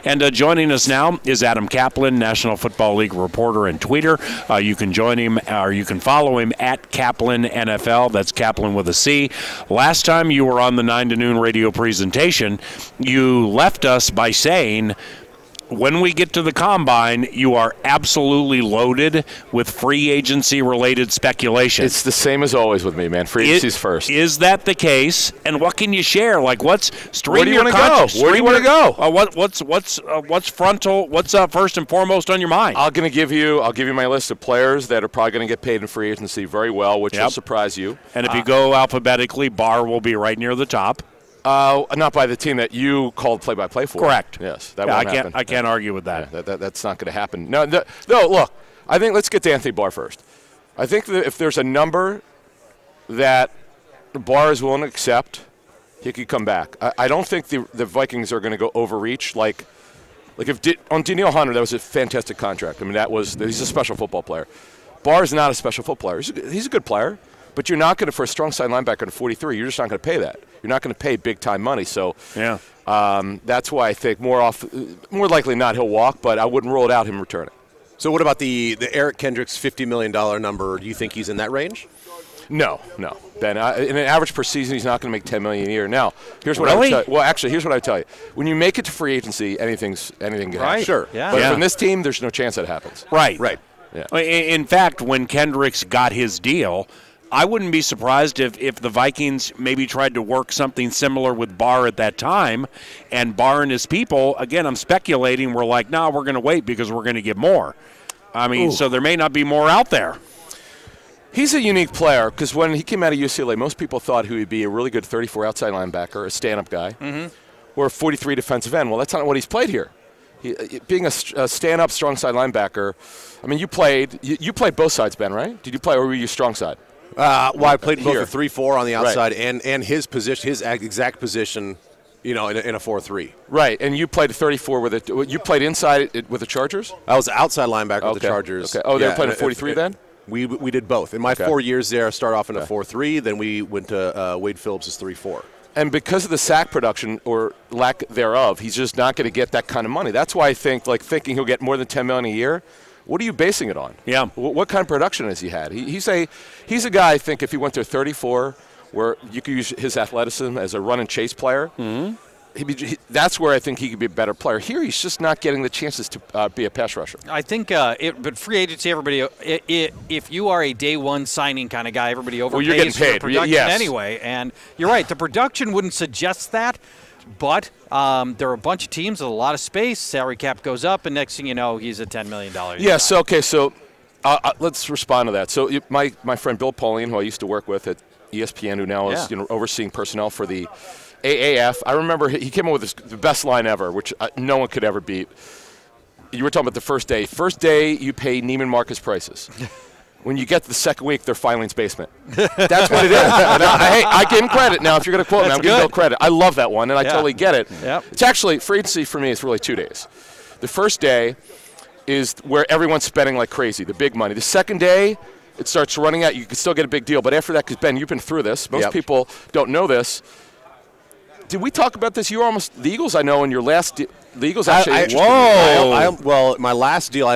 And joining us now is Adam Caplan, National Football League reporter and tweeter. You can join him, or you can follow him at Caplan NFL. That's Caplan with a C. Last time you were on the 9 to noon radio presentation, you left us by saying, when we get to the Combine, you are absolutely loaded with free agency-related speculation. It's the same as always with me, man. Free agency's first. Is that the case? And what can you share? Like, what's Where do you want to go? Where do you want to go? What's frontal? What's first and foremost on your mind? I'll give you my list of players that are probably going to get paid in free agency very well, which will surprise you. And if you go alphabetically, Barr will be right near the top. Not by the team that you called play-by-play for. Correct. Yes, that won't happen. I can't argue with that. Yeah, that's not going to happen. No, look, I think let's get to Anthony Barr first. I think that if there's a number that Barr is willing to accept, he could come back. I don't think the Vikings are going to go overreach. Like on Danielle Hunter, that was a fantastic contract. I mean, he's a special football player. Barr is not a special football player. He's a good player. But you're not going to, for a strong side linebacker at 43, you're just not going to pay that. You're not going to pay big-time money. So that's why I think more likely not he'll walk, but I wouldn't rule it out him returning. So what about the Eric Kendricks $50 million number? Do you think he's in that range? No, Ben. In an average per season, he's not going to make $10 million a year. Now, here's what I would tell you. Well, actually, here's what I would tell you. When you make it to free agency, anything can happen. Sure. Yeah. But from this team, there's no chance that happens. Right. Yeah. In fact, when Kendricks got his deal, I wouldn't be surprised if the Vikings maybe tried to work something similar with Barr at that time, and Barr and his people, again, I'm speculating, were like, no, we're going to wait because we're going to get more. I mean, so there may not be more out there. He's a unique player because when he came out of UCLA, most people thought he would be a really good 34 outside linebacker, a stand-up guy, or a 43 defensive end. Well, that's not what he's played here. Being a stand-up, strong side linebacker, I mean, you played both sides, Ben, right? Did you play, or were you strong side? I played both the 3-4 on the outside and his position, his exact position, in a 4-3. Right, and you played a 34 with it. You played inside with the Chargers? I was outside linebacker with the Chargers. Okay. Oh, they were playing a 43 then? We did both. In my 4 years there, I started off in a 4-3, then we went to Wade Phillips' 3-4. And because of the sack production or lack thereof, he's just not going to get that kind of money. That's why I think, thinking he'll get more than $10 million a year. What are you basing it on? Yeah. What kind of production has he had? He's a guy, I think, if he went to 34, where you could use his athleticism as a run and chase player, that's where I think he could be a better player. Here, he's just not getting the chances to be a pass rusher. I think, but free agency, everybody, if you are a day one signing kind of guy, everybody overpays you're getting paid. for production anyway. And you're right, the production wouldn't suggest that. But there are a bunch of teams with a lot of space. Salary cap goes up, and next thing you know, he's a $10 million guy. Yeah, so let's respond to that. So my friend Bill Pauline, who I used to work with at ESPN, who now is overseeing personnel for the AAF, I remember he came up with the best line ever, which no one could ever beat. You were talking about the first day. First day, you pay Neiman Marcus prices. When you get to the second week, they're Filing's basement. That's what it is. I give him credit. Now, if you're going to quote me, I'm giving Bill credit. I love that one, and I totally get it. Yep. It's actually, free agency for me, it's really 2 days. The first day is where everyone's spending like crazy, the big money. The second day, it starts running out. You can still get a big deal. But after that, because, Ben, you've been through this. Most people don't know this. Did we talk about this? You were almost – the Eagles, I know, in your last deal. The Eagles actually – well, my last deal,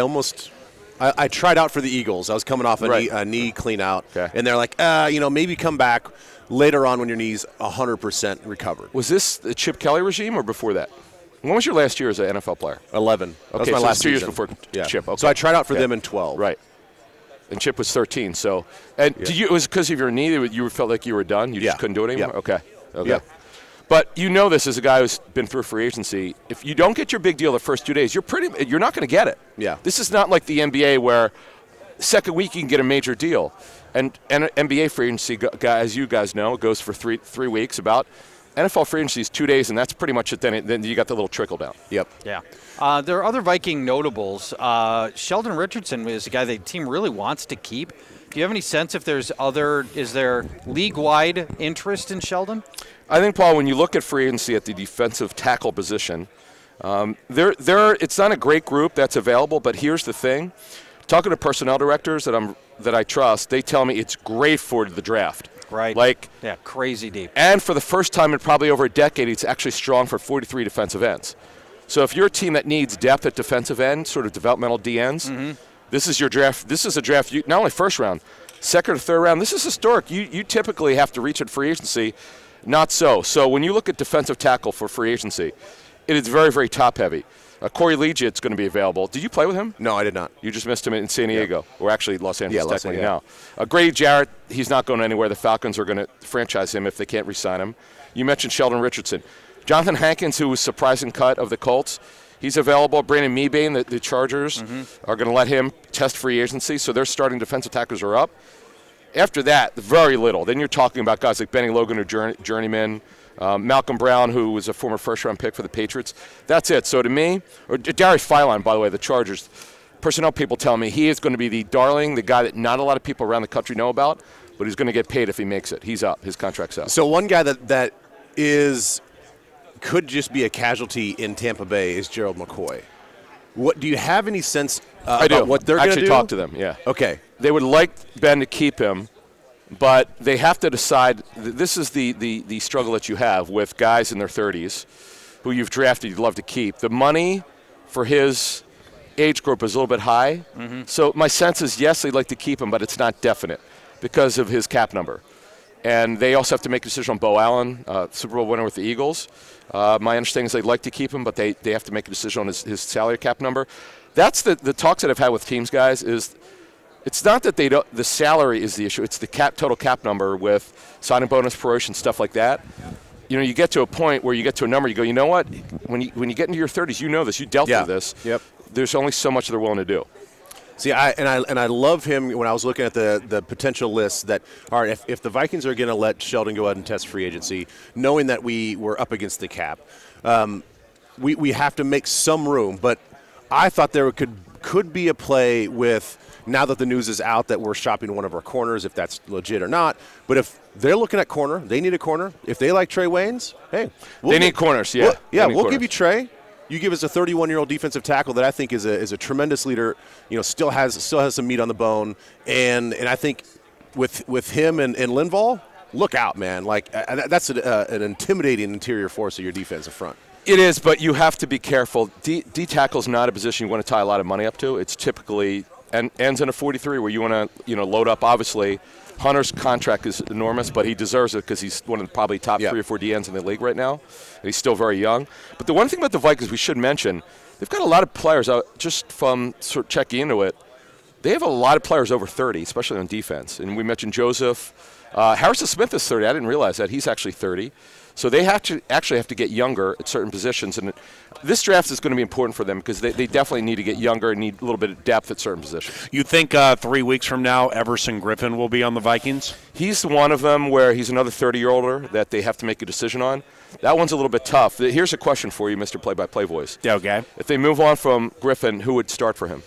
I tried out for the Eagles. I was coming off a knee clean out, and they're like, maybe come back later on when your knee's 100% recovered. Was this the Chip Kelly regime or before that? When was your last year as an NFL player? 11. That was my so last 2 years season. before Chip. Okay. So I tried out for them in 12. Right. And Chip was 13. So, and did you? It was because of your knee that you felt like you were done. You just couldn't do it anymore. Okay. Yeah. But you know this as a guy who's been through free agency. If you don't get your big deal the first 2 days, you're not going to get it. Yeah. This is not like the NBA where second week you can get a major deal. And NBA free agency, as you guys know, goes for three weeks about. NFL free agency is 2 days, and that's pretty much it. Then you got the little trickle down. Yep. Yeah. There are other Viking notables. Sheldon Richardson is a guy the team really wants to keep. Do you have any sense if is there league-wide interest in Sheldon? I think, Paul, when you look at free agency at the defensive tackle position, it's not a great group that's available, but here's the thing. Talking to personnel directors that I trust, they tell me it's great for the draft. Right. Crazy deep. And for the first time in probably over a decade, it's actually strong for 43 defensive ends. So if you're a team that needs depth at defensive end, sort of developmental DNs, this is your draft. This is a draft, not only first round, second or third round. This is historic. You typically have to reach at free agency. Not so. So when you look at defensive tackle for free agency, it is very, very top-heavy. Corey Leggett's going to be available. Did you play with him? No, I did not. You just missed him in San Diego, or actually Los Angeles technically now. Grady Jarrett, he's not going anywhere. The Falcons are going to franchise him if they can't re-sign him. You mentioned Sheldon Richardson. Jonathan Hankins, who was surprising cut of the Colts, he's available. Brandon Mebane, the Chargers, are going to let him test free agency, so their starting defensive tackles are up. After that, very little. Then you're talking about guys like Benny Logan, who journeyman, Malcolm Brown, who was a former first-round pick for the Patriots. That's it. So to me, or Darius Philon, by the way, the Chargers, personnel people tell me he is going to be the darling, the guy that not a lot of people around the country know about, but he's going to get paid if he makes it. He's up. His contract's up. So one guy that could just be a casualty in Tampa Bay is Gerald McCoy. What do you have any sense about what they're going to do? I actually talked to them, yeah. Okay. They would like Ben to keep him, but they have to decide. This is the struggle that you have with guys in their 30s who you've drafted you'd love to keep. The money for his age group is a little bit high. So my sense is, yes, they'd like to keep him, but it's not definite because of his cap number. And they also have to make a decision on Bo Allen, Super Bowl winner with the Eagles. My understanding is they'd like to keep him, but they have to make a decision on his salary cap number. That's the talks that I've had with teams, guys, is it's not that the salary is the issue. It's the total cap number with signing bonus, promotion, stuff like that. You know, you get to a point where you get to a number, you go, you know what? When you get into your 30s, you know this. You dealt with this. Yep. There's only so much they're willing to do. See, I love him when I was looking at the potential list that, all right, if the Vikings are going to let Sheldon go ahead and test free agency, knowing that we were up against the cap, we have to make some room. But I thought there could be a play with, now that the news is out that we're shopping one of our corners, if that's legit or not. But if they're looking at corner, they need a corner. If they like Trey Waynes, hey. They need corners, yeah. We'll give you Trey. You give us a 31-year-old defensive tackle that I think is a tremendous leader. You know, still has some meat on the bone, and I think with him and Linval, look out, man. Like that's an intimidating interior force of your defensive front. It is, but you have to be careful. D tackle is not a position you want to tie a lot of money up to. It's typically ends in a 43 where you want to load up. Obviously, Hunter's contract is enormous, but he deserves it because he's one of the probably top 3 or 4 DNs in the league right now. And he's still very young. But the one thing about the Vikings we should mention, they've got a lot of players out just from sort of checking into it. They have a lot of players over 30, especially on defense. And we mentioned Joseph. Harrison Smith is 30. I didn't realize that. He's actually 30. So they have to get younger at certain positions. And this draft is going to be important for them because they definitely need to get younger and need a little bit of depth at certain positions. You think 3 weeks from now Everson Griffin will be on the Vikings? He's one of them where he's another 30-year-older that they have to make a decision on. That one's a little bit tough. Here's a question for you, Mr. Play-by-Play voice. Yeah, okay. If they move on from Griffin, who would start for him?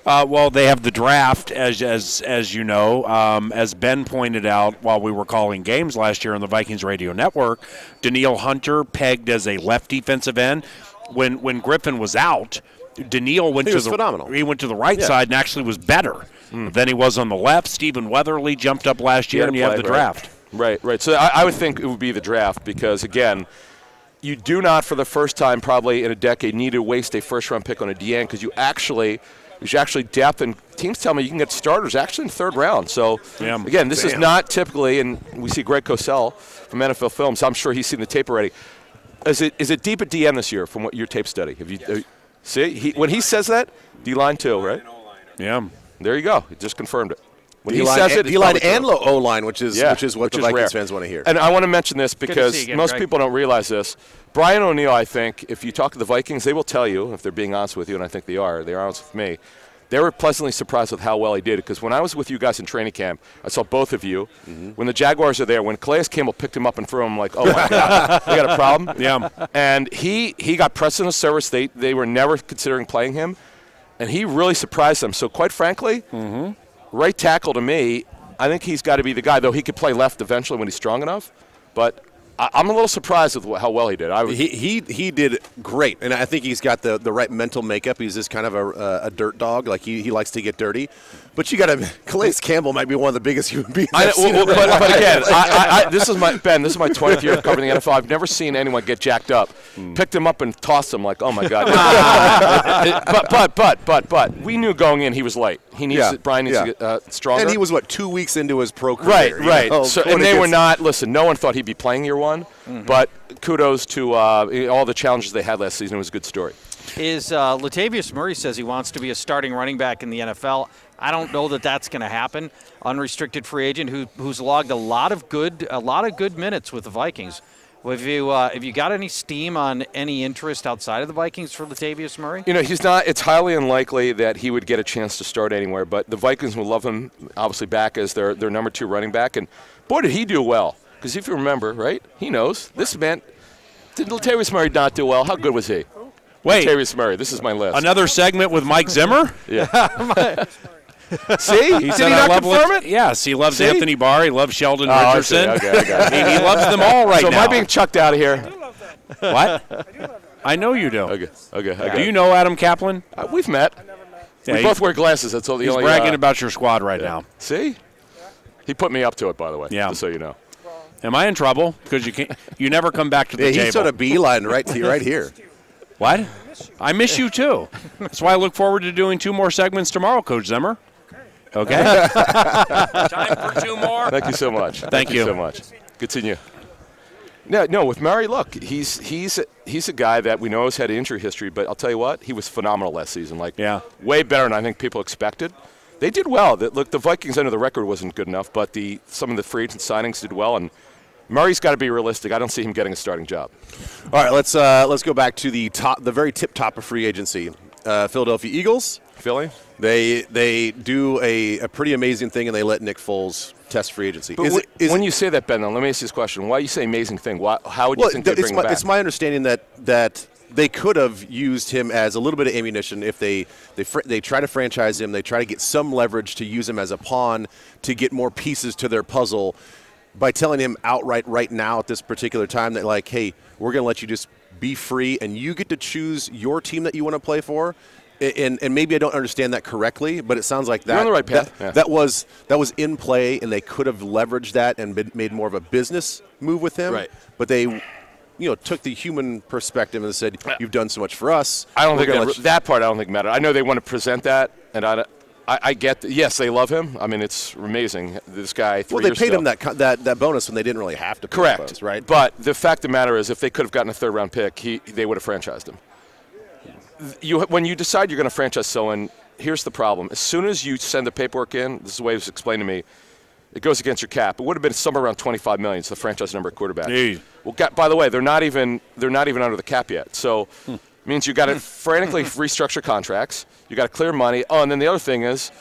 Well, they have the draft, as you know. As Ben pointed out while we were calling games last year on the Vikings Radio Network, Danielle Hunter pegged as a left defensive end. When Griffin was out, Danielle went phenomenal. He went to the right side and actually was better than he was on the left. Stephen Weatherly jumped up last year, and you have the draft. Right. So I would think it would be the draft because, again, you do not, for the first time probably in a decade, need to waste a first-round pick on a DN because there's actually depth, and teams tell me you can get starters actually in the 3rd round. So, again, this is not typically, and we see Greg Cosell from NFL Films. I'm sure he's seen the tape already. Is it deep at DN this year from what your tape study? Have you see when he says that, D-line too, right? Yeah. There you go. He just confirmed it. When he D-line, says it, D-line and O-line, which is what the Vikings rare. fans want to hear. And I want to mention this because most people don't realize this. Brian O'Neill, I think, if you talk to the Vikings, they will tell you, if they're being honest with you, and I think they're honest with me, they were pleasantly surprised with how well he did. Because when I was with you guys in training camp, I saw both of you. When the Jaguars are there, when Calais Campbell picked him up and threw him, like, oh, my God, we got a problem. Yeah. And he got pressed in the service. They were never considering playing him. And he really surprised them. So, quite frankly, right tackle to me, I think he's got to be the guy, though he could play left eventually when he's strong enough. But I'm a little surprised with how well he did. He did great, and I think he's got the right mental makeup. He's just kind of a dirt dog. Like he likes to get dirty. But you got to Calais Campbell might be one of the biggest human beings. But again, this is my 20th year covering the NFL. I've never seen anyone get jacked up, picked him up and tossed him like, oh my God. But we knew going in he was light. He needs Brian needs to get stronger. And he was 2 weeks into his pro career. Right. So, and they were not. Listen, no one thought he'd be playing year one, but kudos to all the challenges they had last season. It was a good story. Latavius Murray says he wants to be a starting running back in the NFL. I don't know that that's going to happen. Unrestricted free agent who's logged a lot of good minutes with the Vikings. Have you got any steam on any interest outside of the Vikings for Latavius Murray? He's not. It's highly unlikely that he would get a chance to start anywhere. But the Vikings will love him, obviously, back as their number 2 running back. And boy, did he do well. Because if you remember, right, he knows this man. Did Latavius Murray not do well? How good was he? Wait, Latavius Murray. This is my list. Another segment with Mike Zimmer. Yeah. See? Did he not confirm it? Yes, he loves Anthony Barr. He loves Sheldon Richardson. Okay, I got it. He loves them all right now. So am I being chucked out of here? What? I know you do. Okay. Do you know Adam Caplan? We've met. We both wear glasses. That's all the he's only. He's bragging about your squad right now. See? He put me up to it, by the way. Yeah. Just so you know. Am I in trouble? Because you never come back to the table. He sort of beeline right to you right here. What? I miss you too. That's why I look forward to doing 2 more segments tomorrow, Coach Zimmer. Okay. Time for 2 more. Thank you so much. Thank you so much. Good seeing you. No, with Murray, look, he's a guy that we know has had injury history, but I'll tell you what, he was phenomenal last season. Way better than I think people expected. They did well. Look, the Vikings' end of the record wasn't good enough, but some of the free agent signings did well, and Murray's got to be realistic. I don't see him getting a starting job. All right, let's go back to the very tip top of free agency. Philadelphia Eagles. Philly. They do a pretty amazing thing, and they let Nick Foles test free agency. When you say that, Ben, let me ask you this question. Why do you say amazing thing? How would you think they'd bring him back? It's my understanding that they could have used him as a little bit of ammunition if they try to franchise him. They try to get some leverage to use him as a pawn to get more pieces to their puzzle by telling him outright right now at this particular time that, like, hey, we're going to let you just be free and you get to choose your team that you want to play for. And maybe I don't understand that correctly, but it sounds like that. You're on the right path. That was in play, and they could have leveraged that and made more of a business move with him. Right. But they, took the human perspective and said, "You've done so much for us." I don't think that part. I don't think mattered. I know they want to present that, and I get. Yes, they love him. I mean, it's amazing. This guy. Well, they paid him that bonus when they didn't really have to. Correct. Bonus, right. But the fact of the matter is, if they could have gotten a 3rd-round pick, they would have franchised him. When you decide you're going to franchise someone, here's the problem. As soon as you send the paperwork in, this is the way it was explained to me, it goes against your cap. It would have been somewhere around $25 million. It's the franchise number at quarterback. Jeez. Well, by the way, they're not even under the cap yet. So it means you got to frantically restructure contracts. You got to clear money. Oh, and then the other thing is,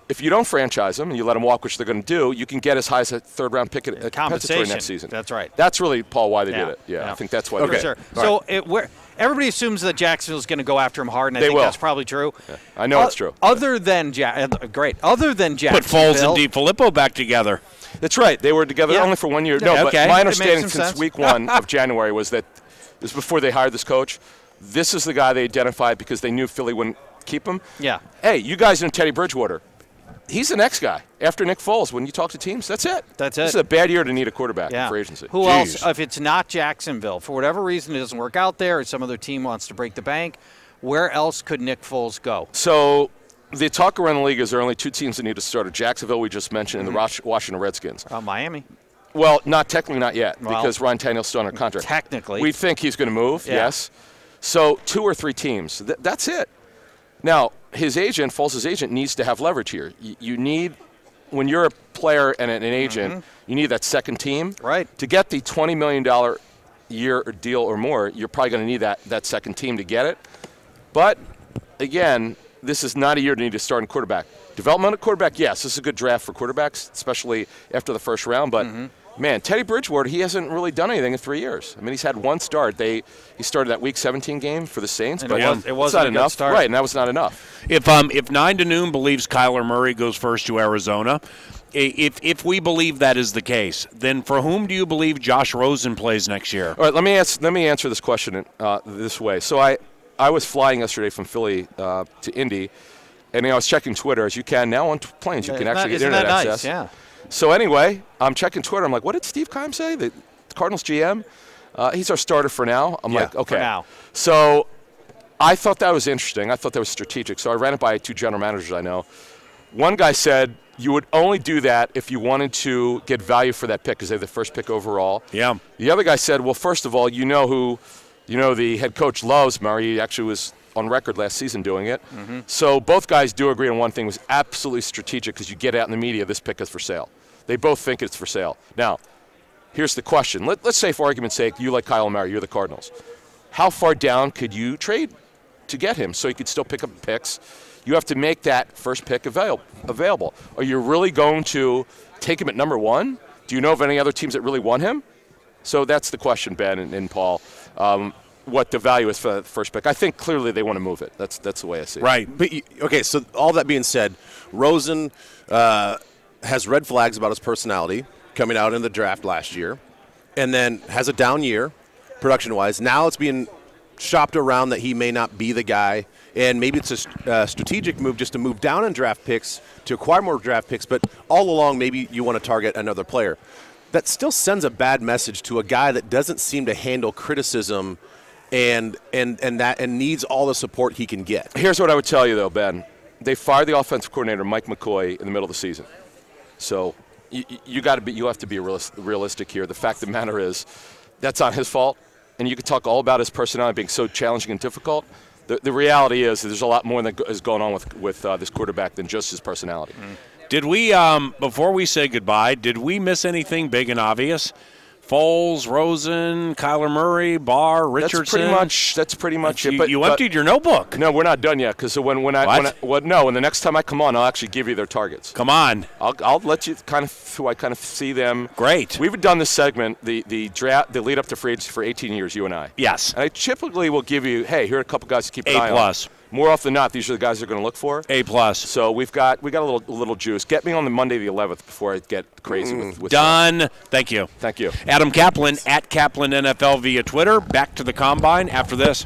if you don't franchise them and you let them walk, which they're going to do, you can get as high as a 3rd-round pick at compensatory next season. That's right. That's really, Paul, why they did it. Yeah, I think that's why. For sure. So everybody assumes that Jacksonville's going to go after him hard, and I think that's probably true. Yeah. I know it's true. Other than Jacksonville, put Foles and DiFilippo back together. That's right. They were together only for 1 year. No, but my understanding since week 1 of January was that this was before they hired this coach. This is the guy they identified because they knew Philly wouldn't keep him. Yeah. Hey, you guys know Teddy Bridgewater. He's the next guy after Nick Foles. When you talk to teams, that's it. That's it. This is a bad year to need a quarterback for agency. Who else, if it's not Jacksonville, for whatever reason it doesn't work out there or some other team wants to break the bank, where else could Nick Foles go? So the talk around the league is there are only 2 teams that need to start. Jacksonville, we just mentioned, and the Washington Redskins. Miami. Well, technically not yet because Ryan Tannehill's still under contract. Technically. We think he's going to move, yes. So 2 or 3 teams. That's it. Now, his agent, Foles' agent, needs to have leverage here. You need – when you're a player and an agent, you need that second team. Right. To get the $20 million year deal or more, you're probably going to need that second team to get it. But, again, this is not a year to need a starting quarterback. Development at quarterback, yes, this is a good draft for quarterbacks, especially after the first round. But, man, Teddy Bridgewater, he hasn't really done anything in 3 years. I mean, he's had 1 start. He started that Week 17 game for the Saints, but it wasn't not enough. Start. Right, and that was not enough. If 9 to Noon believes Kyler Murray goes first to Arizona, if we believe that is the case, then for whom do you believe Josh Rosen plays next year? All right, let me answer this question this way. So I was flying yesterday from Philly to Indy, and I was checking Twitter, as you can now on planes. You can actually get internet access. Nice? Yeah. So anyway, I'm checking Twitter. I'm like, what did Steve Keim say? The Cardinals GM? He's our starter for now. I'm like, okay. For now. So I thought that was interesting. I thought that was strategic. So I ran it by 2 general managers I know. One guy said you would only do that if you wanted to get value for that pick because they're the first pick overall. Yeah. The other guy said, well, first of all, the head coach loves Murray. He actually was on record last season doing it. Mm-hmm. So both guys do agree on one thing. It was absolutely strategic because you get out in the media, this pick is for sale. They both think it's for sale. Now, here's the question. Let's say, for argument's sake, you like Kyle Murray, you're the Cardinals. How far down could you trade to get him so you could still pick up picks? You have to make that first pick available. Are you really going to take him at number 1? Do you know of any other teams that really want him? So that's the question, Ben and Paul. What the value is for the first pick. I think clearly they want to move it. That's the way I see it. Right. But okay, so all that being said, Rosen has red flags about his personality coming out in the draft last year, and then has a down year production-wise. Now it's being shopped around that he may not be the guy, and maybe it's a strategic move just to move down in draft picks to acquire more draft picks, but all along maybe you want to target another player. That still sends a bad message to a guy that doesn't seem to handle criticism and needs all the support he can get. Here's what I would tell you, though, Ben. They fired the offensive coordinator, Mike McCoy, in the middle of the season. So you have to be realistic here. The fact of the matter is that's not his fault. And you could talk all about his personality being so challenging and difficult. The reality is that there's a lot more that is going on with this quarterback than just his personality. Did we, before we say goodbye, did we miss anything big and obvious? Foles, Rosen, Kyler Murray, Barr, Richardson. That's pretty much it. But you emptied your notebook. No, we're not done yet. Because when the next time I come on, I'll actually give you their targets. Come on. I'll let you kind of see them. Great. We've done this segment, the draft, the lead up to free agency for 18 years. You and I. Yes. And I typically will give you, hey, here are a couple guys to keep an eye on. A+. More often than not, these are the guys you're going to look for. A+. So we got a little juice. Get me on the Monday the 11th before I get crazy with done. Stuff. Thank you. Thank you. Adam Caplan at Caplan NFL via Twitter. Back to the Combine after this.